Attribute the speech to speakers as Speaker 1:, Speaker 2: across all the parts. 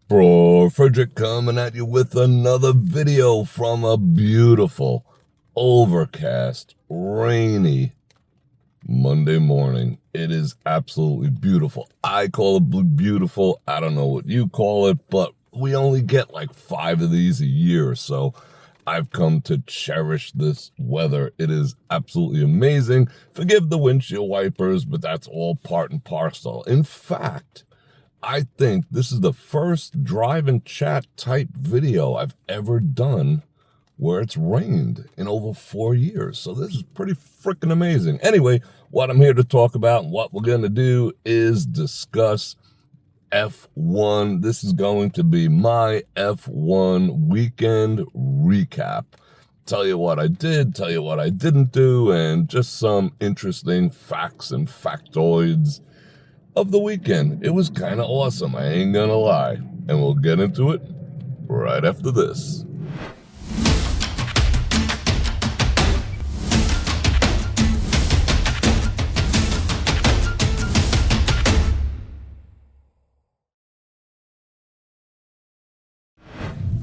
Speaker 1: Bror Fredrik coming at you with another video from a beautiful, overcast, rainy Monday morning. It is absolutely beautiful. I call it beautiful. I don't know what you call it, but we only get like 5 of these a year, so I've come to cherish this weather. It is absolutely amazing. Forgive the windshield wipers, but that's all part and parcel. In fact, I think this is the first drive and chat type video I've ever done where it's rained in over 4 years. So this is pretty freaking amazing. Anyway, what I'm here to talk about and what we're going to do is discuss F1. This is going to be my F1 weekend recap. Tell you what I did, tell you what I didn't do, and just some interesting facts and factoids of the weekend. It was kind of awesome, I ain't gonna lie. And we'll get into it right after this.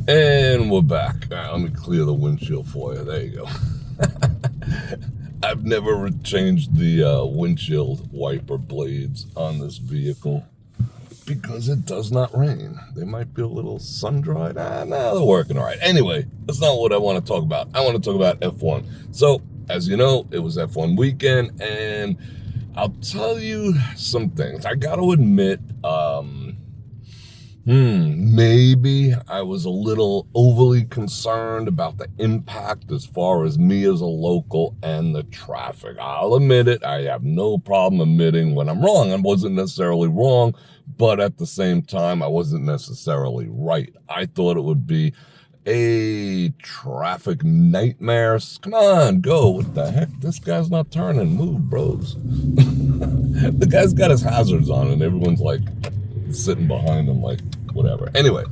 Speaker 1: And we're back. All right, let me clear the windshield for you. There you go. I've never changed the windshield wiper blades on this vehicle because it does not rain. They might be a little sun-dried. No, they're working all right. Anyway, that's not what I want to talk about. I want to talk about F1. So, as you know, it was F1 weekend, and I'll tell you some things. I got to admit, maybe I was a little overly concerned about the impact as far as me as a local and the traffic. I'll admit it. I have no problem admitting when I'm wrong. I wasn't necessarily wrong, but at the same time, I wasn't necessarily right. I thought it would be a traffic nightmare. Come on, go. What the heck? This guy's not turning. Move, bros. The guy's got his hazards on and everyone's like sitting behind him like whatever. Anyway,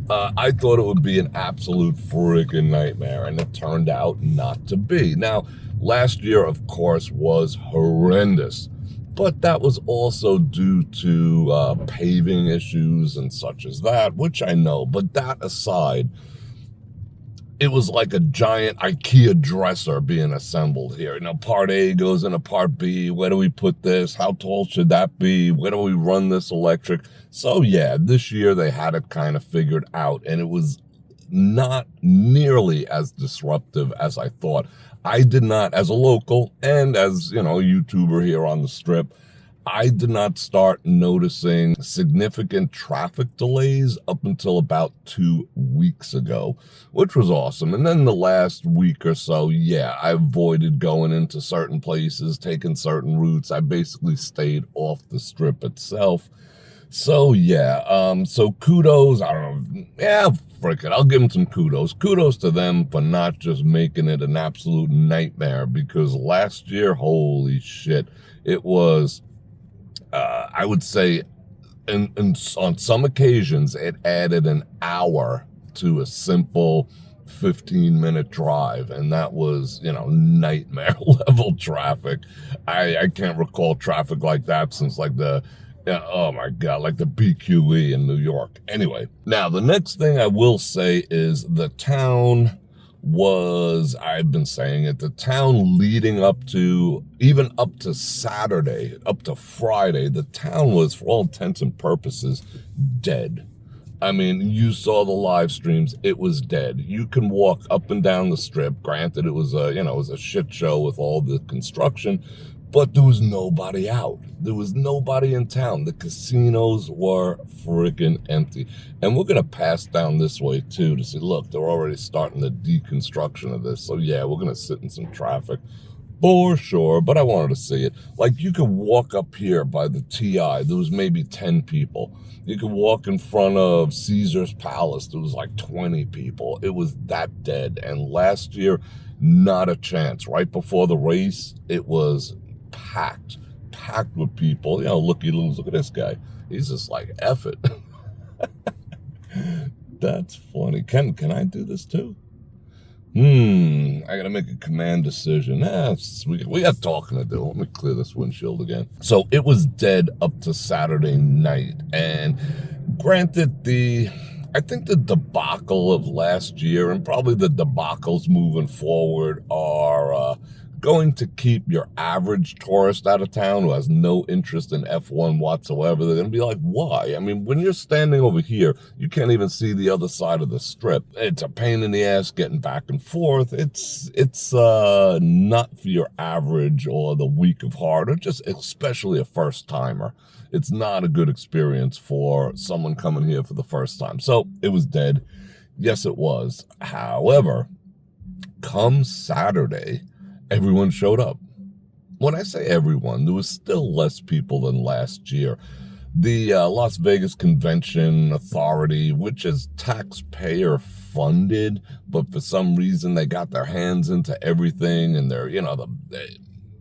Speaker 1: I thought it would be an absolute freaking nightmare, and it turned out not to be. Now, last year, of course, was horrendous, but that was also due to paving issues and such as that, which I know. But that aside, it was like a giant IKEA dresser being assembled here. You know, part A goes into part B. Where do we put this? How tall should that be? Where do we run this electric? So yeah, this year they had it kind of figured out, and it was not nearly as disruptive as I thought. I did not, as a local and as, you know, a YouTuber here on the strip, I did not start noticing significant traffic delays up until about 2 weeks ago, which was awesome. And then the last week or so, yeah, I avoided going into certain places, taking certain routes. I basically stayed off the strip itself. So yeah, so kudos, I don't know, yeah, frick it, I'll give them some kudos. Kudos to them for not just making it an absolute nightmare, because last year, holy shit, it was... I would say on some occasions, it added an hour to a simple 15-minute drive, and that was, you know, nightmare level traffic. I can't recall traffic like that since like oh my God, like the BQE in New York. Anyway, now the next thing I will say is the town was, I've been saying it, the town leading up to, even up to Saturday, up to Friday, the town was, for all intents and purposes, dead. I mean, you saw the live streams, it was dead. You can walk up and down the strip. Granted, it was a, you know, it was a shit show with all the construction, but there was nobody out. There was nobody in town. The casinos were freaking empty. And we're going to pass down this way, too, to see, look, they're already starting the deconstruction of this. So, yeah, we're going to sit in some traffic for sure, but I wanted to see it. Like, you could walk up here by the TI. There was maybe 10 people. You could walk in front of Caesar's Palace. There was like 20 people. It was that dead. And last year, not a chance. Right before the race, it was packed with people. You know, looky loos, look at this guy. He's just like, F it. That's funny. Can I do this too? I gotta make a command decision. We got talking to do. Let me clear this windshield again. So it was dead up to Saturday night, and Granted, I think the debacle of last year and probably the debacles moving forward are going to keep your average tourist out of town who has no interest in F1 whatsoever. They're going to be like, why? I mean, when you're standing over here, you can't even see the other side of the strip. It's a pain in the ass getting back and forth. It's not for your average or the weak of heart, or just especially a first timer. It's not a good experience for someone coming here for the first time. So it was dead. Yes, it was. However, come Saturday, everyone showed up. When I say everyone, there was still less people than last year. The Las Vegas Convention Authority, which is taxpayer funded, but for some reason they got their hands into everything, and they're,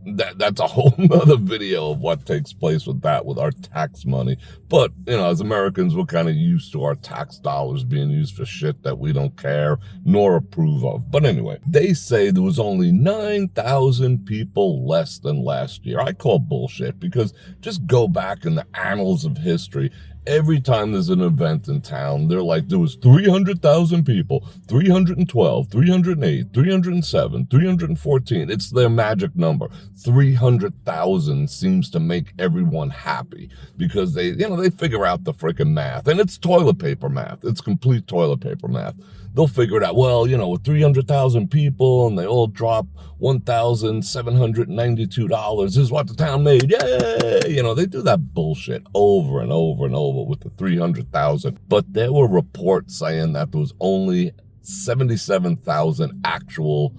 Speaker 1: that's a whole nother video of what takes place with that, with our tax money. But, as Americans, we're kind of used to our tax dollars being used for shit that we don't care nor approve of. But anyway, they say there was only 9,000 people less than last year. I call bullshit, because just go back in the annals of history. Every time there's an event in town, they're like, there was 300,000 people, 312, 308, 307, 314. It's their magic number. 300,000 seems to make everyone happy, because they figure out the freaking math. And it's toilet paper math. It's complete toilet paper math. They'll figure it out. Well, with 300,000 people and they all drop $1,792 is what the town made. Yay! They do that bullshit over and over and over with the 300,000. But there were reports saying that there was only 77,000 actual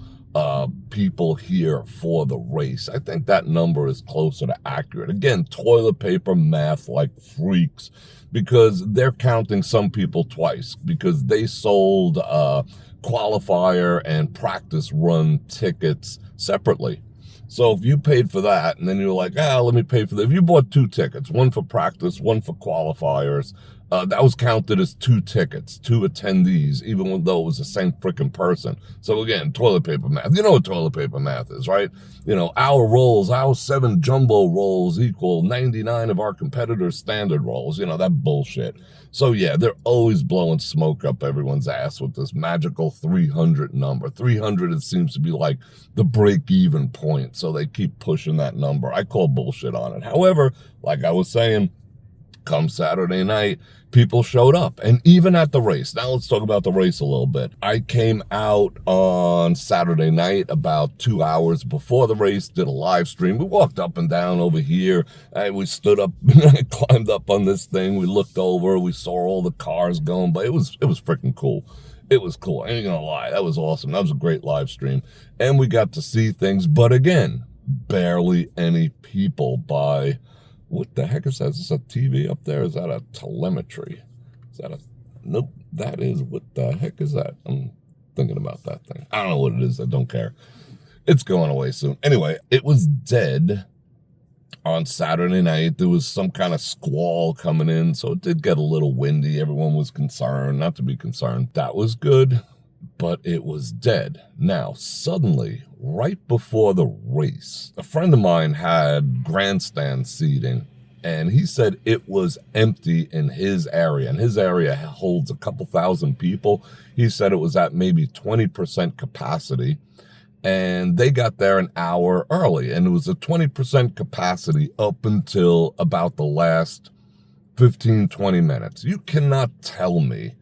Speaker 1: people here for the race. I think that number is closer to accurate. Again, toilet paper math like freaks, because they're counting some people twice, because they sold qualifier and practice run tickets separately. So if you paid for that and then you're like, let me pay for that. If you bought 2 tickets, one for practice, one for qualifiers, that was counted as 2 tickets, 2 attendees, even though it was the same freaking person. So again, toilet paper math. You know what toilet paper math is, right? Our 7 jumbo rolls equal 99 of our competitors' standard rolls. That bullshit. So yeah, they're always blowing smoke up everyone's ass with this magical 300 number. 300, it seems to be like the break-even point. So they keep pushing that number. I call bullshit on it. However, like I was saying, come Saturday night, people showed up. And even at the race, now let's talk about the race a little bit. I came out on Saturday night about 2 hours before the race, did a live stream. We walked up and down over here. We stood up, climbed up on this thing. We looked over, we saw all the cars going, but it was freaking cool. It was cool. I ain't gonna lie. That was awesome. That was a great live stream. And we got to see things, but again, barely any people by... What the heck is that? Is this a TV up there? Is that a telemetry? Nope, that is, what the heck is that? I'm thinking about that thing. I don't know what it is. I don't care. It's going away soon. Anyway, it was dead on Saturday night. There was some kind of squall coming in, so it did get a little windy. Everyone was concerned, not to be concerned. That was good, but it was dead. Now, suddenly, right before the race, a friend of mine had grandstand seating, and he said it was empty in his area. And his area holds a couple thousand people. He said it was at maybe 20% capacity, and they got there an hour early, and it was a 20% capacity up until about the last 15, 20 minutes. You cannot tell me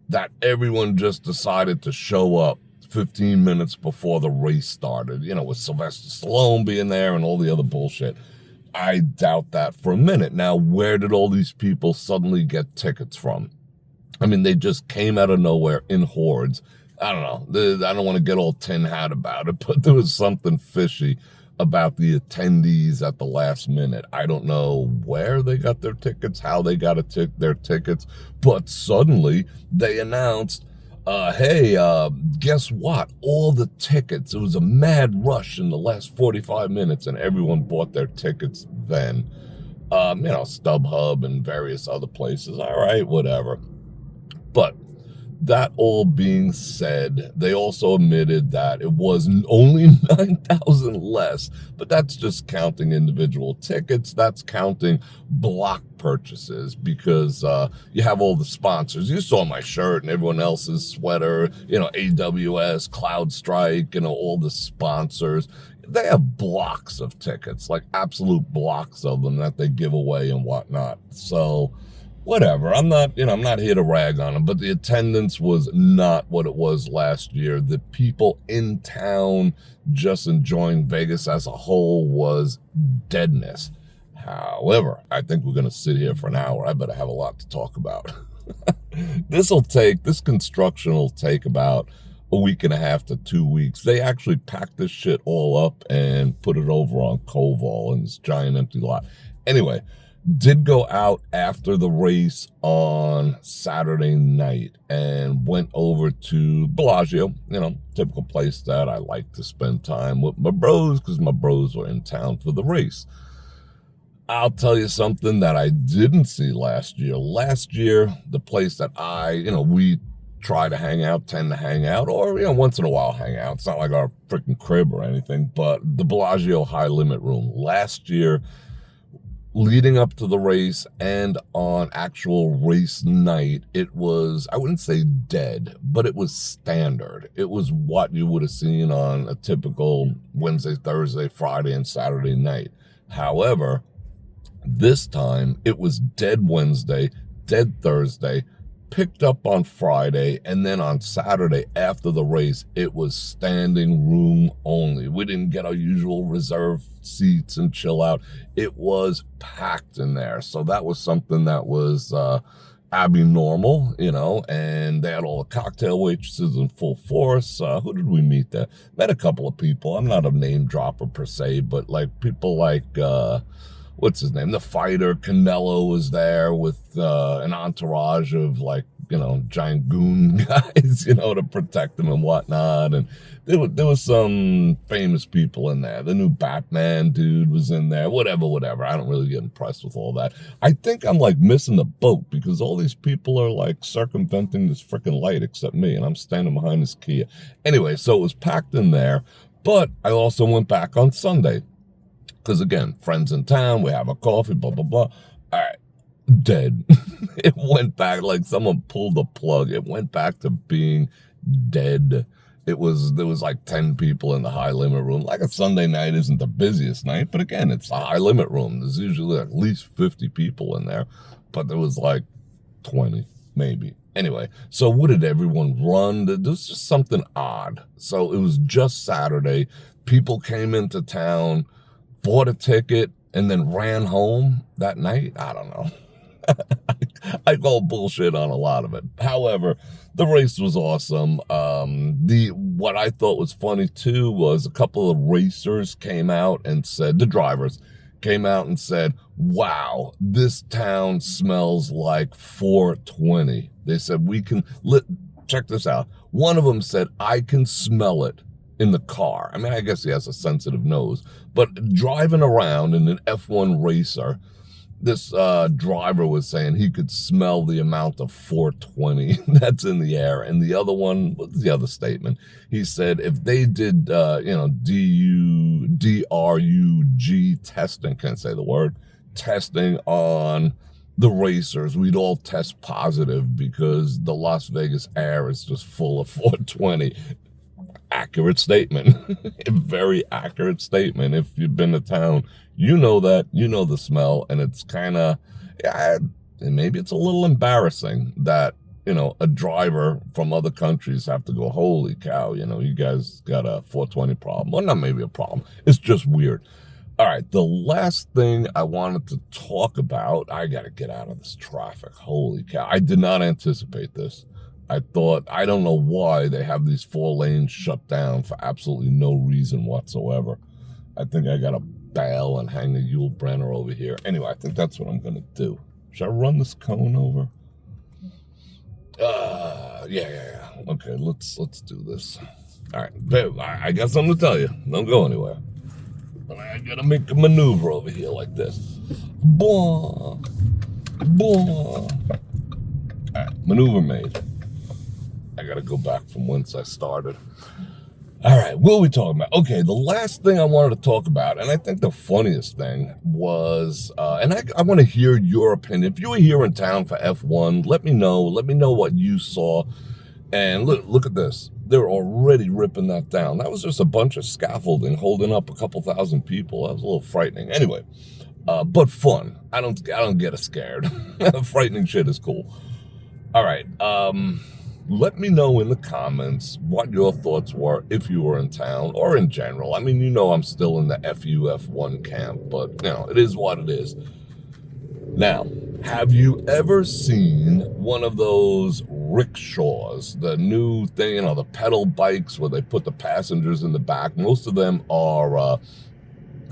Speaker 1: that everyone just decided to show up 15 minutes before the race started, with Sylvester Stallone being there and all the other bullshit. I doubt that for a minute. Now, where did all these people suddenly get tickets from? I mean, they just came out of nowhere in hordes. I don't know. I don't want to get all tin hat about it, but there was something fishy about the attendees at the last minute. I don't know where they got their tickets, how they got their tickets, but suddenly they announced, hey, guess what? All the tickets, it was a mad rush in the last 45 minutes, and everyone bought their tickets then. StubHub and various other places. All right, whatever. But That all being said, they also admitted that it was only 9,000 less, but that's just counting individual tickets. That's counting block purchases because you have all the sponsors. You saw my shirt and everyone else's sweater, AWS, CloudStrike, all the sponsors. They have blocks of tickets, like absolute blocks of them that they give away and whatnot. So whatever. I'm not here to rag on them, but the attendance was not what it was last year. The people in town just enjoying Vegas as a whole was deadness. However, I think we're going to sit here for an hour. I better have a lot to talk about. This construction will take about a week and a half to 2 weeks. They actually packed this shit all up and put it over on Koval in this giant empty lot. Anyway, did go out after the race on Saturday night and went over to Bellagio, typical place that I like to spend time with my bros because my bros were in town for the race. I'll tell you something that I didn't see last year. Last year, the place that we try to tend to hang out, or, once in a while hang out. It's not like our freaking crib or anything, but the Bellagio high limit room. Last year, leading up to the race and on actual race night, it was, I wouldn't say dead, but it was standard. It was what you would have seen on a typical Wednesday, Thursday, Friday, and Saturday night. However, this time it was dead Wednesday, dead Thursday, picked up on Friday, and then on Saturday after the race, it was standing room only. We didn't get our usual reserve seats and chill out. It was packed in there. So that was something that was abnormal, and they had all the cocktail waitresses in full force. Who did we meet there? Met a couple of people. I'm not a name dropper per se, but like people like, what's his name? The fighter Canelo was there with an entourage of giant goon guys, to protect him and whatnot. And there was some famous people in there. The new Batman dude was in there. Whatever. I don't really get impressed with all that. I think I'm missing the boat because all these people are circumventing this freaking light except me, and I'm standing behind this Kia. Anyway, so it was packed in there, but I also went back on Sunday. Because, again, friends in town, we have a coffee, blah, blah, blah. All right, dead. It went back like someone pulled the plug. It went back to being dead. There was 10 people in the high limit room. Like a Sunday night isn't the busiest night, but again, it's the high limit room. There's usually at least 50 people in there, but there was 20, maybe. Anyway, so what did everyone run? There was just something odd. So it was just Saturday. People came into town, bought a ticket, and then ran home that night. I don't know. I call bullshit on a lot of it. However, the race was awesome. What I thought was funny too was a couple of racers came out and said, the drivers came out and said, wow, this town smells like 420. They said, check this out. One of them said, I can smell it in the car. I mean, I guess he has a sensitive nose, but driving around in an F1 racer, this driver was saying he could smell the amount of 420 that's in the air. And the other one, what's the other statement? He said if they did, DRUG testing, can't say the word, testing on the racers, we'd all test positive because the Las Vegas air is just full of 420. Accurate statement. A very accurate statement. If you've been to town, you know that, the smell, and it's kind of, and maybe it's a little embarrassing that, a driver from other countries have to go, holy cow, you guys got a 420 problem. Well, not maybe a problem. It's just weird. All right, the last thing I wanted to talk about, I got to get out of this traffic. Holy cow. I did not anticipate this. I don't know why they have these 4 lanes shut down for absolutely no reason whatsoever. I think I got to bail and hang the Yule Brenner over here. Anyway, I think that's what I'm going to do. Should I run this cone over? Yeah. Okay, let's do this. All right, I got something to tell you. Don't go anywhere. But I got to make a maneuver over here like this. Boom. All right, maneuver made. I gotta go back from whence I started. All right, what are we talking about? Okay, the last thing I wanted to talk about, and I think the funniest thing was, and I want to hear your opinion. If you were here in town for F1, let me know. Let me know what you saw. And look at this. They're already ripping that down. That was just a bunch of scaffolding holding up a couple thousand people. That was a little frightening. Anyway, but fun. I don't get scared. Frightening shit is cool. All right. Let me know in the comments what your thoughts were if you were in town or in general. I mean, you know I'm still in the FUF1 camp, but, you know, it is what it is. Now, have you ever seen one of those rickshaws, the new thing, you know, the pedal bikes where they put the passengers in the back? Most of them are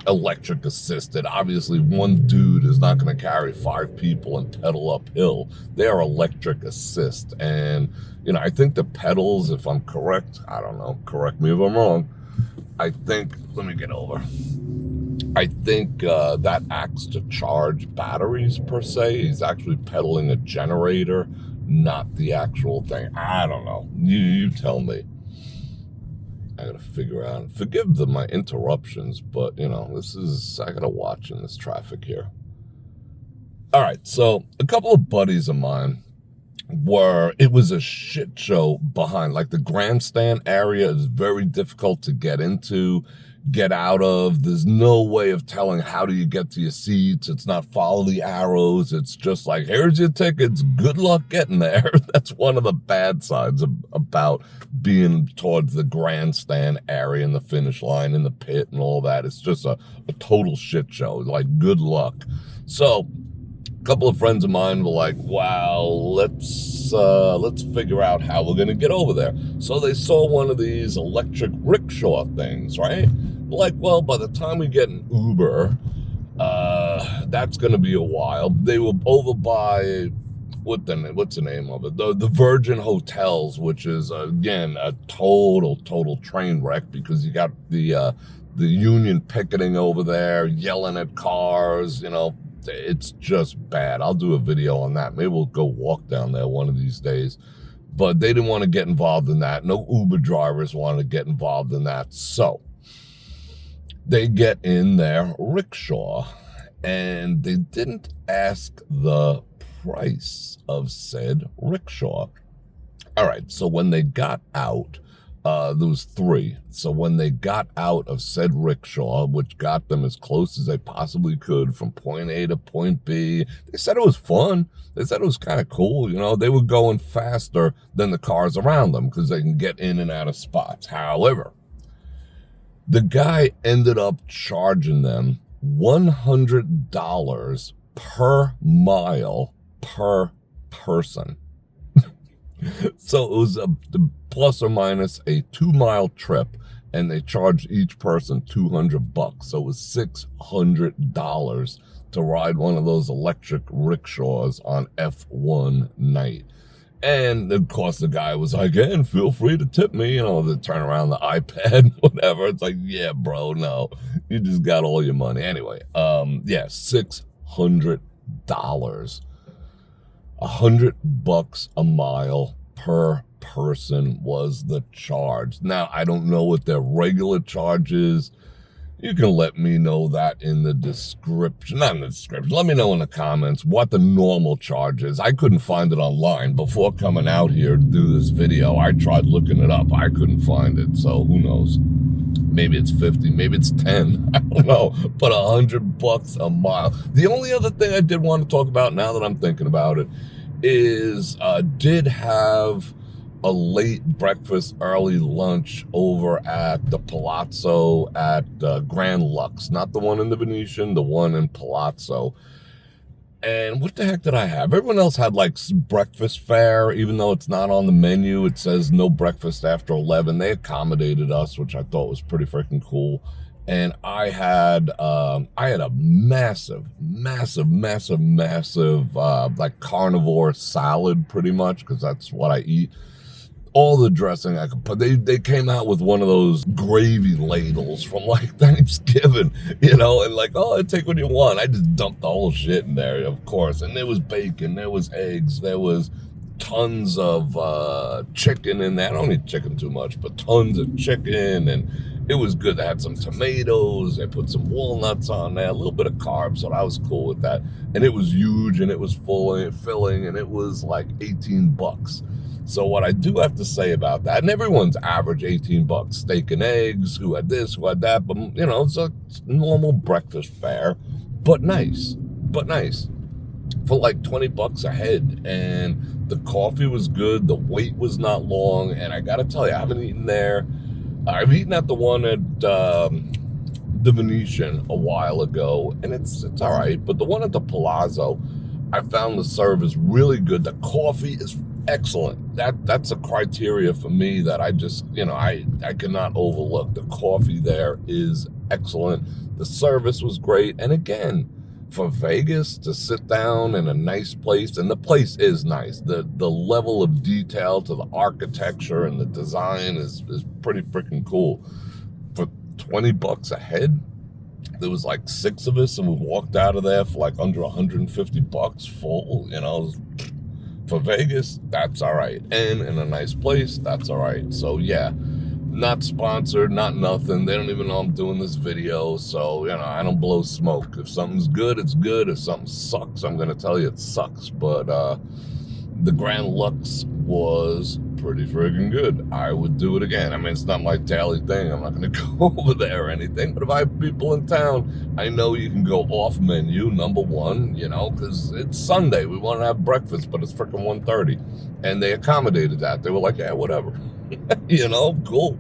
Speaker 1: electric assisted. Obviously, one dude is not going to carry 5 people and pedal uphill. They are electric assist. And, you know, I think the pedals, if I'm correct, I don't know, correct me if I'm wrong, I think, let me get over. I think that acts to charge batteries per se. He's actually pedaling a generator, not the actual thing. I don't know. You tell me. I gotta figure out. Forgive my interruptions, but you know, I gotta watch in this traffic here. All right, so a couple of buddies of mine it was a shit show behind, like the grandstand area is very difficult to get into, get out of. There's no way of telling how do you get to your seats. It's not follow the arrows. It's just like, here's your tickets. Good luck getting there. That's one of the bad sides about being towards the grandstand area and the finish line and the pit and all that. It's just a total shit show. Like, good luck. So a couple of friends of mine were like, wow, let's figure out how we're going to get over there. So they saw one of these electric rickshaw things, right? Like, well, by the time we get an Uber, that's going to be a while. They were over by, what's the name of it? The Virgin Hotels, which is, again, a total train wreck because you got the union picketing over there, yelling at cars, you know. It's just bad. I'll do a video on that. Maybe we'll go walk down there one of these days. But they didn't want to get involved in that. No Uber drivers wanted to get involved in that. So they get in their rickshaw and they didn't ask the price of said rickshaw. All right, so when they got out, there was 3. So when they got out of said rickshaw, which got them as close as they possibly could from point A to point B, they said it was fun. They said it was kind of cool. You know, they were going faster than the cars around them because they can get in and out of spots. However, the guy ended up charging them $100 per mile per person. So it was plus or minus a 2-mile trip, and they charged each person $200. So it was $600 to ride one of those electric rickshaws on F1 night. And of course the guy was like, and feel free to tip me, you know, they turn around the iPad, whatever. It's like, yeah, bro, no, you just got all your money. Anyway, yeah, $600. $100 a mile per person was the charge. Now, I don't know what their regular charge is. You can let me know that in the description. Not in the description. Let me know in the comments what the normal charge is. I couldn't find it online before coming out here to do this video. I tried looking it up. I couldn't find it. So who knows? Maybe it's 50, maybe it's 10. I don't know. But $100 a mile. The only other thing I did want to talk about now that I'm thinking about it is did have a late breakfast, early lunch over at the Palazzo at Grand Lux. Not the one in the Venetian, the one in Palazzo. And what the heck did I have? Everyone else had like breakfast fare, even though it's not on the menu. It says no breakfast after 11. They accommodated us, which I thought was pretty freaking cool. And I had a massive, like carnivore salad pretty much, because that's what I eat. All the dressing I could put. They came out with one of those gravy ladles from like Thanksgiving, you know, and like, oh, take what you want. I just dumped the whole shit in there, of course. And there was bacon, there was eggs, there was tons of chicken in there. I don't eat chicken too much, but tons of chicken, and it was good. They had some tomatoes, they put some walnuts on there, a little bit of carbs, so I was cool with that. And it was huge, and it was full and filling, and it was like $18. So what I do have to say about that, and everyone's average $18, steak and eggs, who had this, who had that, but you know, it's a normal breakfast fare, but nice, for like $20 a head. And the coffee was good, the wait was not long, and I gotta tell you, I haven't eaten there. I've eaten at the one at the Venetian a while ago, and it's all right, but the one at the Palazzo, I found the service really good. The coffee is excellent. That's a criteria for me that I just, you know, I cannot overlook. The coffee there is excellent. The service was great. And again, for Vegas to sit down in a nice place, and the place is nice. The level of detail to the architecture and the design is pretty freaking cool. For $20 a head, there was like 6 of us, and we walked out of there for like under $150 full. You know, for Vegas, that's all right. And in a nice place, that's all right. So yeah, not sponsored, not nothing. They don't even know I'm doing this video. So, you know, I don't blow smoke. If something's good, it's good. If something sucks, I'm going to tell you it sucks. But the Grand Lux was pretty friggin' good. I would do it again. I mean, it's not my daily thing. I'm not going to go over there or anything. But if I have people in town, I know you can go off menu, number one, you know, because it's Sunday. We want to have breakfast, but it's freaking 1:30. And they accommodated that. They were like, yeah, whatever. You know, cool.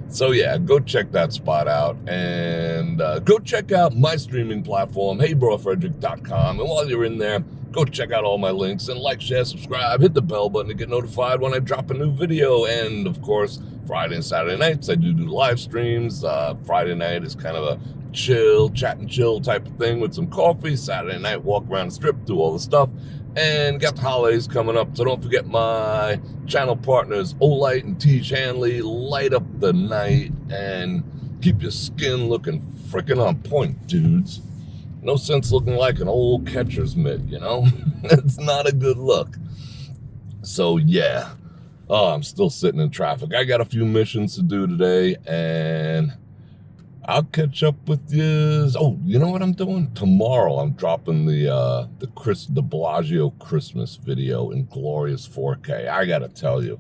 Speaker 1: So yeah, go check that spot out, and go check out my streaming platform, heybrorfredrik.com. And while you're in there, go check out all my links, and like, share, subscribe, hit the bell button to get notified when I drop a new video. And of course, Friday and Saturday nights, I do live streams. Friday night is kind of a chill, chat and chill type of thing with some coffee. Saturday night, walk around the strip, do all the stuff. And got the holidays coming up, so don't forget my channel partners, Olight and T. Hanley. Light up the night and keep your skin looking freaking on point, dudes. No sense looking like an old catcher's mitt, you know? It's not a good look. So yeah, I'm still sitting in traffic. I got a few missions to do today, and I'll catch up with you. Oh, you know what I'm doing? Tomorrow I'm dropping the Bellagio Christmas video in glorious 4K. I gotta tell you,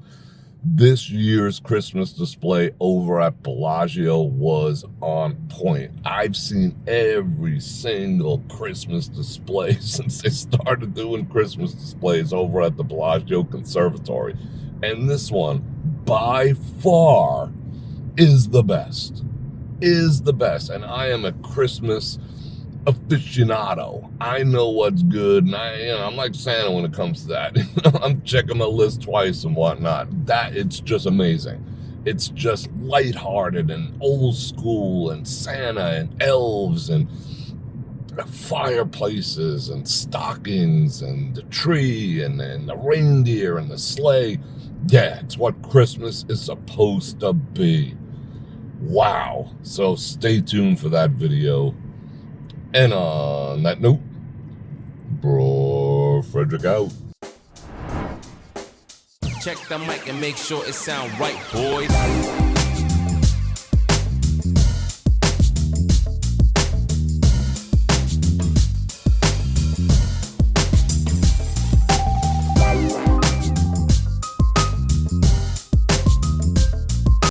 Speaker 1: this year's Christmas display over at Bellagio was on point. I've seen every single Christmas display since they started doing Christmas displays over at the Bellagio Conservatory. And this one, by far, is the best. And I am a Christmas aficionado. I know what's good, and I'm like Santa when it comes to that. I'm checking my list twice and whatnot. It's just amazing. It's just lighthearted and old school, and Santa and elves and fireplaces and stockings and the tree and the reindeer and the sleigh. Yeah, it's what Christmas is supposed to be. Wow. So stay tuned for that video. And on that note, Bror Fredrik out.
Speaker 2: Check the mic and make sure it sound right, boys.